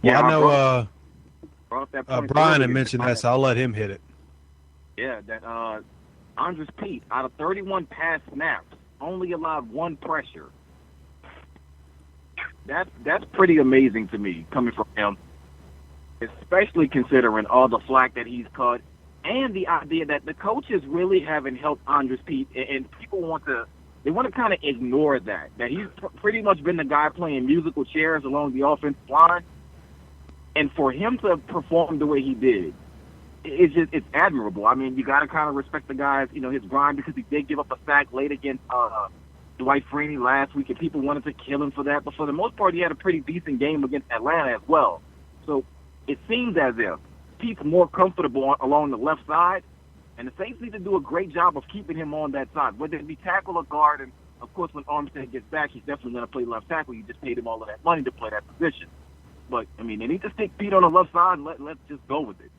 Well, I know brought that point Brian had earlier. mentioned that, so I'll let him hit it. Yeah, that Andres Pete, out of 31 pass snaps, only allowed one pressure. That's pretty amazing to me coming from him, especially considering all the flack that he's caught and the idea that the coaches really haven't helped Andres Pete, and people want to kind of ignore that he's pretty much been the guy playing musical chairs along the offensive line, and for him to perform the way he did, it's admirable. I mean, you got to kind of respect the guy's, his grind, because he did give up a sack late against Dwight Freeney last week, and people wanted to kill him for that. But for the most part, he had a pretty decent game against Atlanta as well. So it seems as if Pete's more comfortable along the left side, and the Saints need to do a great job of keeping him on that side, whether it be tackle or guard. And, of course, when Armstead gets back, he's definitely going to play left tackle. You just paid him all of that money to play that position. But, I mean, they need to stick Pete on the left side, and let's just go with it.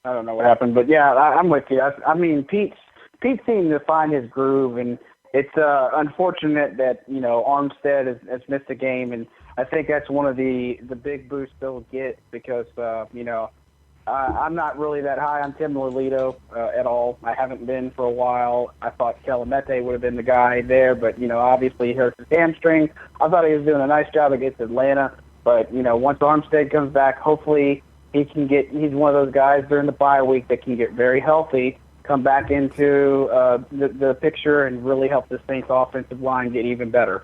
I don't know what happened, but yeah, I'm with you. I mean, Pete seemed to find his groove, and it's unfortunate that Armstead has missed a game, and I think that's one of the big boosts they'll get because I'm not really that high on Tim Lolito at all. I haven't been for a while. I thought Kelemete would have been the guy there, but obviously he hurt his hamstring. I thought he was doing a nice job against Atlanta, but once Armstead comes back, hopefully he's one of those guys during the bye week that can get very healthy, come back into the picture, and really help the Saints offensive line get even better.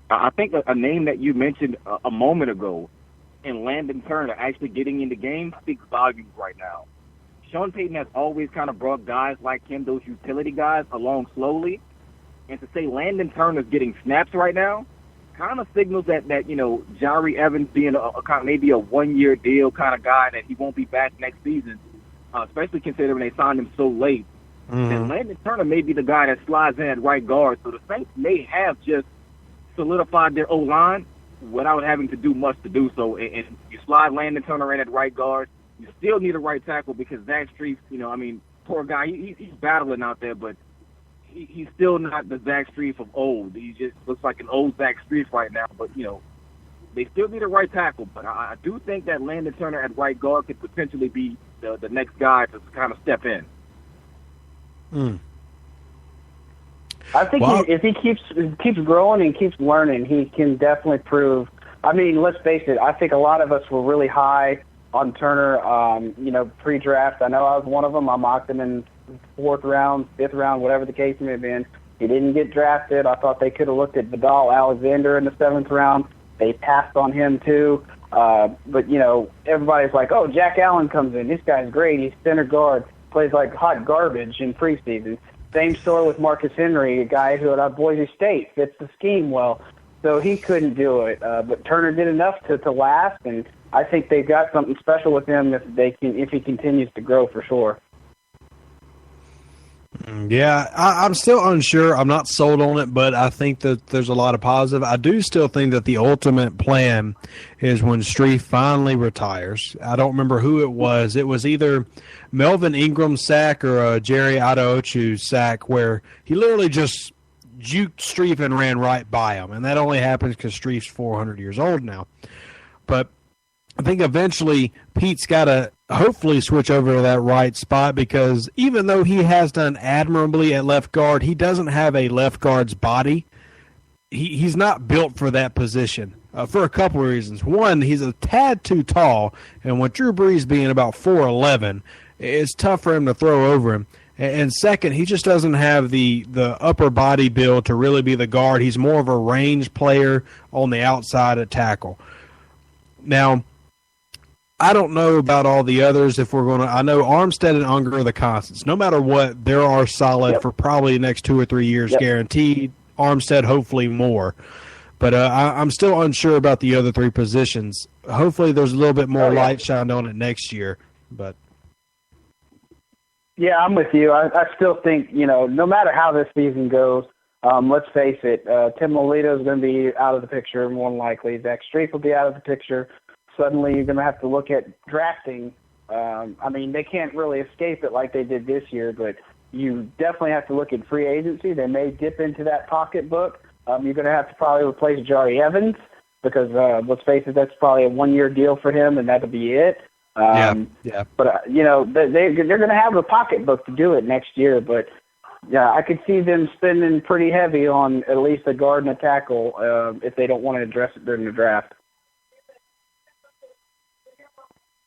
I think a name that you mentioned a moment ago, and Landon Turner actually getting in the game, speaks volumes right now. Sean Payton has always kind of brought guys like him, those utility guys, along slowly. And to say Landon Turner's getting snaps right now kind of signals that Jari Evans being a kind of maybe a one-year deal kind of guy, that he won't be back next season, especially considering they signed him so late. Mm-hmm. And Landon Turner may be the guy that slides in at right guard. So the Saints may have just solidified their O-line without having to do much to do so. And you slide Landon Turner in at right guard. You still need a right tackle because Zach Strief, poor guy, he's battling out there, but he's still not the Zach Strief of old. He just looks like an old Zach Strief right now. But, they still need a right tackle. But I do think that Landon Turner at right guard could potentially be the next guy to kind of step in. Mm. I think if he keeps growing and keeps learning, he can definitely prove. I mean, let's face it. I think a lot of us were really high on Turner, pre-draft. I know I was one of them. I mocked him in 4th round, 5th round, whatever the case may have been. He didn't get drafted. I thought they could have looked at Vidal Alexander in the 7th round. They passed on him too. But everybody's like, "Oh, Jack Allen comes in. This guy's great. He's center guard. Plays like hot garbage in preseason." Same story with Marcus Henry, a guy who at Boise State fits the scheme well. So he couldn't do it. But Turner did enough to last, and I think they've got something special with him if he continues to grow for sure. Yeah, I'm still unsure. I'm not sold on it, but I think that there's a lot of positive. I do still think that the ultimate plan is when Strief finally retires. I don't remember who it was. It was either Melvin Ingram's sack or Jerry Adeochu's sack, where he literally just juked Strief and ran right by him. And that only happens because Strief's 400 years old now. But I think eventually Pete's got to hopefully switch over to that right spot, because even though he has done admirably at left guard, he doesn't have a left guard's body. He's not built for that position for a couple of reasons. One, he's a tad too tall, and with Drew Brees being about 4'11", it's tough for him to throw over him. And second, he just doesn't have the upper body build to really be the guard. He's more of a range player on the outside at tackle. Now, I don't know about all the others. If we're going to, I know Armstead and Unger are the constants. No matter what, they are solid for probably the next 2 or 3 years, guaranteed. Armstead, hopefully more. But I'm still unsure about the other 3 positions. Hopefully, there's a little bit more light shined on it next year. But yeah, I'm with you. I still think no matter how this season goes, let's face it, Tim Lolito is going to be out of the picture more than likely. Zach Strief will be out of the picture. Suddenly you're going to have to look at drafting. I mean, they can't really escape it like they did this year, but, you definitely have to look at free agency. They may dip into that pocketbook. You're going to have to probably replace Jari Evans because, let's face it, that's probably a 1-year deal for him, and that'll be it. Yeah. But, they're going to have a pocketbook to do it next year. But, yeah, I could see them spending pretty heavy on at least a guard and a tackle if they don't want to address it during the draft.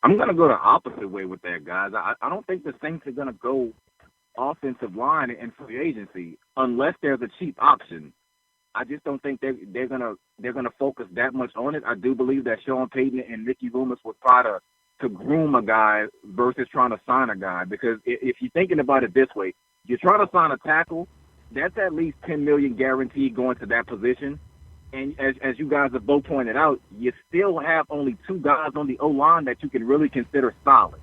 I'm going to go the opposite way with that, guys. I don't think the Saints are going to go offensive line and free agency unless there's a cheap option. I just don't think they're gonna focus that much on it. I do believe that Sean Payton and Mickey Loomis would try to groom a guy versus trying to sign a guy. Because if you're thinking about it this way, you're trying to sign a tackle, that's at least $10 million guaranteed going to that position. And as you guys have both pointed out, you still have only 2 guys on the O-line that you can really consider solid.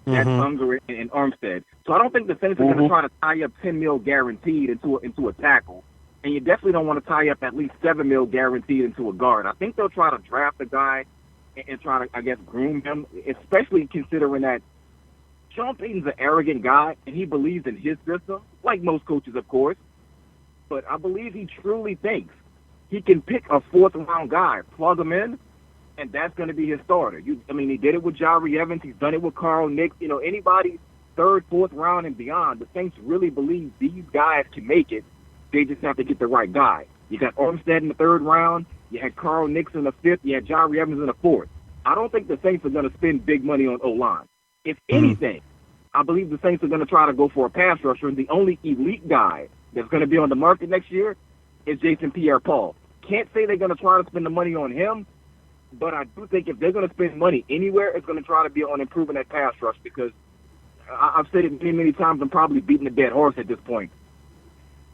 That's Unger and Armstead. So I don't think the Saints are going to try to tie up $10 million guaranteed into a tackle. And you definitely don't want to tie up at least $7 million guaranteed into a guard. I think they'll try to draft a guy and try to, I guess, groom him, especially considering that Sean Payton's an arrogant guy, and he believes in his system, like most coaches, of course. But I believe he truly thinks he can pick a 4th-round guy, plug him in, and that's going to be his starter. He did it with Jari Evans. He's done it with Carl Nix. Anybody 3rd, 4th round and beyond, the Saints really believe these guys can make it. They just have to get the right guy. You got Armstead in the 3rd round. You had Carl Nix in the 5th. You had Jari Evans in the 4th. I don't think the Saints are going to spend big money on O-line. If anything, I believe the Saints are going to try to go for a pass rusher, and the only elite guy that's going to be on the market next year is Jason Pierre-Paul. Can't say they're going to try to spend the money on him, but I do think if they're going to spend money anywhere, it's going to try to be on improving that pass rush because I've said it many, many times. I'm probably beating a dead horse at this point.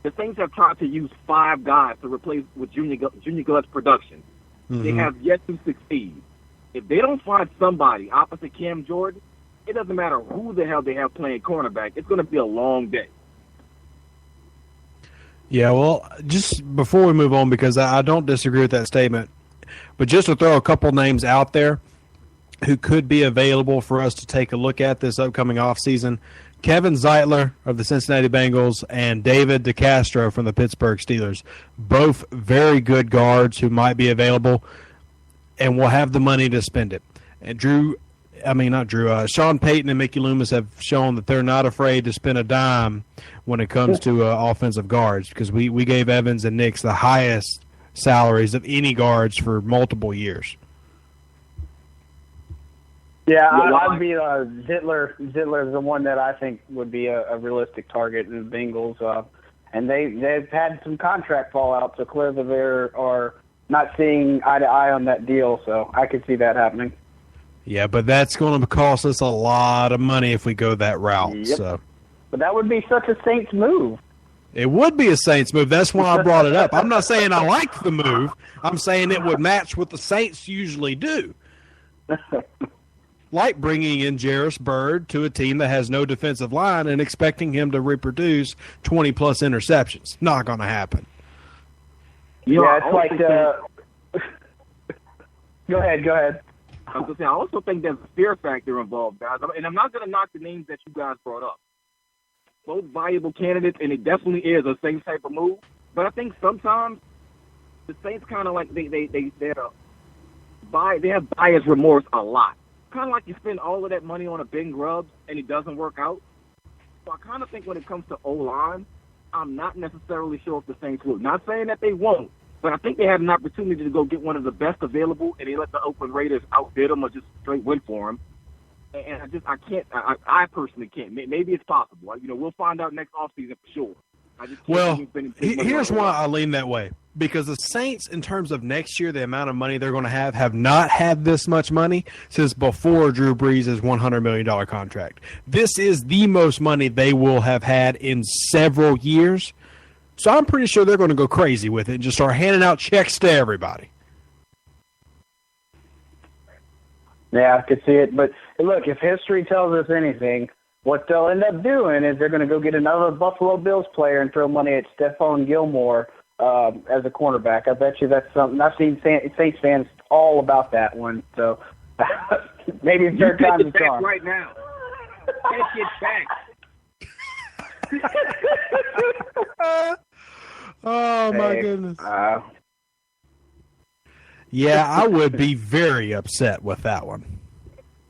The Saints have tried to use 5 guys to replace with Junior Gluck's production. They have yet to succeed. If they don't find somebody opposite Cam Jordan, it doesn't matter who the hell they have playing cornerback. It's going to be a long day. Yeah, well, just before we move on, because I don't disagree with that statement, but just to throw a couple names out there who could be available for us to take a look at this upcoming offseason, Kevin Zeitler of the Cincinnati Bengals and David DeCastro from the Pittsburgh Steelers, both very good guards who might be available and will have the money to spend it. And Sean Payton and Mickey Loomis have shown that they're not afraid to spend a dime when it comes to offensive guards because we gave Evans and Nix the highest salaries of any guards for multiple years. Yeah, I'd be Zittler. Zittler is the one that I think would be a realistic target in the Bengals. And they've had some contract fallout, so clearly they are not seeing eye to eye on that deal. So I could see that happening. Yeah, but that's going to cost us a lot of money if we go that route. Yep. So. But that would be such a Saints move. It would be a Saints move. That's why I brought it up. I'm not saying I like the move. I'm saying it would match what the Saints usually do. Like bringing in Jarris Byrd to a team that has no defensive line and expecting him to reproduce 20-plus interceptions. Not going to happen. Yeah, it's like Go ahead. I was going to say, I also think there's a fear factor involved, guys. And I'm not going to knock the names that you guys brought up. Both viable candidates, and it definitely is a Saints type of move. But I think sometimes the Saints kind of like they have buyer's remorse a lot. Kind of like you spend all of that money on a Ben Grubbs and it doesn't work out. So I kind of think when it comes to O-line, I'm not necessarily sure if the Saints will. Not saying that they won't, but I think they had an opportunity to go get one of the best available, and they let the Oakland Raiders outbid them or just straight win for them. And I personally can't. Maybe it's possible. We'll find out next offseason for sure. Here's why I lean that way. Because the Saints, in terms of next year, the amount of money they're going to have not had this much money since before Drew Brees' $100 million contract. This is the most money they will have had in several years. So I'm pretty sure they're going to go crazy with it and just start handing out checks to everybody. Yeah, I could see it. But, look, if history tells us anything, what they'll end up doing is they're going to go get another Buffalo Bills player and throw money at Stephon Gilmore as a cornerback. I bet you that's something. I've seen Saints fans all about that one. So maybe it's their time to talk. Right now. Take it back. Oh, my goodness. Yeah, I would be very upset with that one.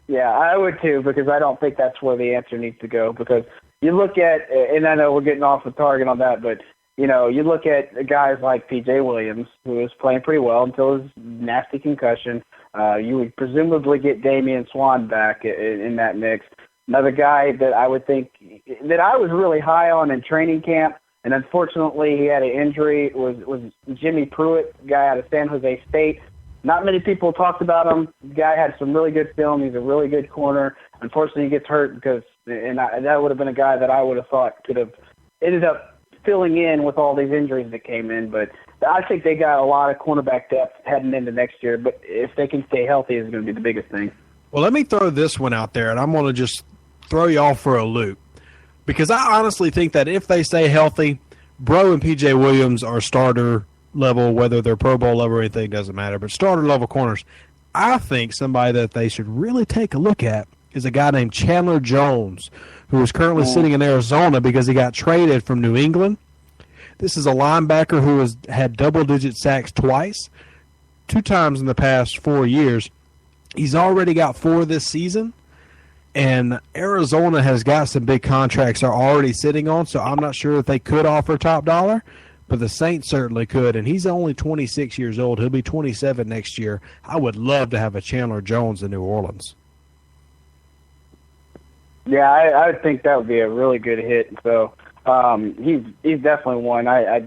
Yeah, I would too, because I don't think that's where the answer needs to go. Because you look at, and I know we're getting off the target on that, but you look at guys like P.J. Williams, who was playing pretty well until his nasty concussion. You would presumably get Damian Swan back in that mix. Another guy that I would think that I was really high on in training camp, and unfortunately he had an injury, was Jimmy Pruitt, guy out of San Jose State. Not many people talked about him. The guy had some really good film. He's a really good corner. Unfortunately, he gets hurt that would have been a guy that I would have thought could have ended up filling in with all these injuries that came in. But I think they got a lot of cornerback depth heading into next year. But if they can stay healthy, is going to be the biggest thing. Well, let me throw this one out there, and I'm going to just throw y'all for a loop. Because I honestly think that if they stay healthy, Bro and P.J. Williams are starter level, whether they're Pro Bowl level or anything, doesn't matter. But starter level corners, I think somebody that they should really take a look at is a guy named Chandler Jones, who is currently sitting in Arizona because he got traded from New England. This is a linebacker who has had double-digit sacks twice, 2 times in the past 4 years. He's already got 4 this season, and Arizona has got some big contracts they're already sitting on, so I'm not sure if they could offer top dollar. But the Saints certainly could, and he's only 26 years old. He'll be 27 next year. I would love to have a Chandler Jones in New Orleans. Yeah, I would think that would be a really good hit. So he's definitely one. I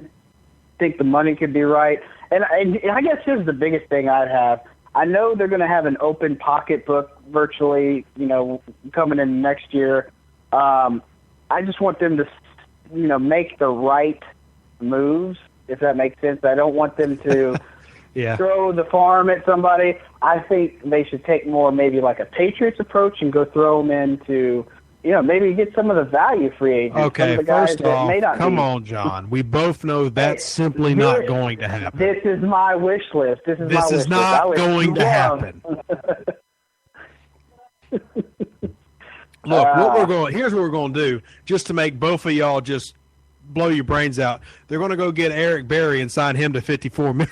think the money could be right. And I guess here's the biggest thing I'd have. I know they're going to have an open pocketbook virtually, coming in next year. I just want them to, make the right moves, if that makes sense. I don't want them to throw the farm at somebody. I think they should take more maybe like a Patriots approach and go throw them into, maybe get some of the value free agents. Okay, the guys first off, come be. on, John. We both know that's simply not going to happen. This is my wish list. This is not going to happen. Look, here's what we're going to do, just to make both of y'all just blow your brains out. They're going to go get Eric Berry and sign him to $54 million.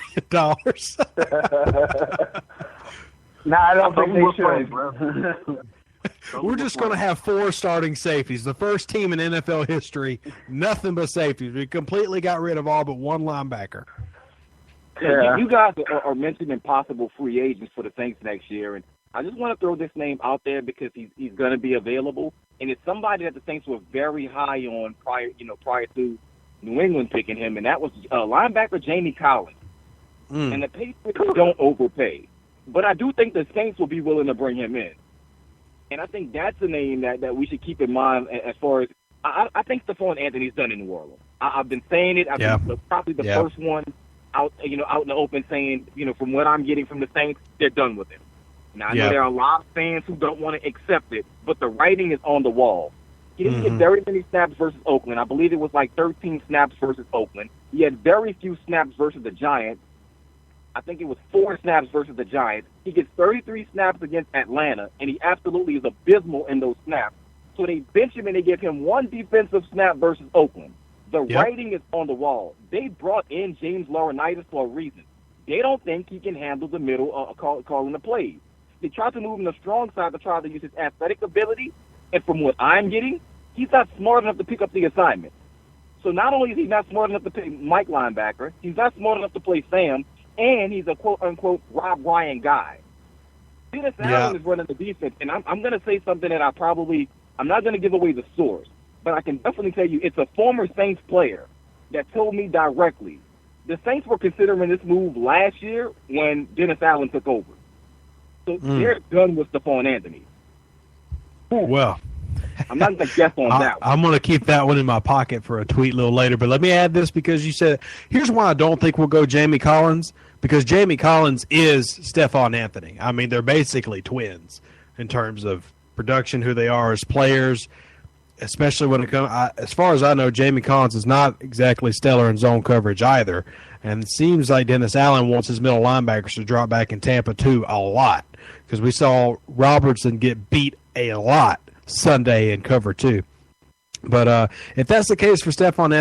No, I don't think they should. We're just going to have 4 starting safeties. The first team in NFL history, nothing but safeties. We completely got rid of all but one linebacker. Yeah. You guys are mentioning possible free agents for the Saints next year, and I just want to throw this name out there because he's going to be available, and it's somebody that the Saints were very high on prior to New England picking him, and that was linebacker Jamie Collins. And the Patriots don't overpay, but I do think the Saints will be willing to bring him in, and I think that's a name that we should keep in mind as far as I think Stephon Anthony's done in New Orleans. I've been saying it. I've been probably the first one out in the open saying, from what I'm getting from the Saints, they're done with him. Now, I know there are a lot of fans who don't want to accept it, but the writing is on the wall. He didn't get very many snaps versus Oakland. I believe it was like 13 snaps versus Oakland. He had very few snaps versus the Giants. I think it was 4 snaps versus the Giants. He gets 33 snaps against Atlanta, and he absolutely is abysmal in those snaps. So they bench him and they give him 1 defensive snap versus Oakland. The writing is on the wall. They brought in James Laurinaitis for a reason. They don't think he can handle the middle calling the plays. They tried to move him to the strong side to try to use his athletic ability, and from what I'm getting, he's not smart enough to pick up the assignment. So not only is he not smart enough to play Mike linebacker, he's not smart enough to play Sam, and he's a quote-unquote Rob Ryan guy. Dennis Allen is running the defense, and I'm going to say something that I'm not going to give away the source, but I can definitely tell you it's a former Saints player that told me directly the Saints were considering this move last year when Dennis Allen took over. So they're done with Stephon Anthony. Well, I'm not going to guess on that one. I'm going to keep that one in my pocket for a tweet a little later. But let me add this because you said, here's why I don't think we'll go Jamie Collins, because Jamie Collins is Stephon Anthony. I mean, they're basically twins in terms of production, who they are as players, especially when it comes. As far as I know, Jamie Collins is not exactly stellar in zone coverage either. And it seems like Dennis Allen wants his middle linebackers to drop back in Tampa, too, a lot. Because we saw Robertson get beat a lot Sunday in cover 2. But if that's the case for Stephon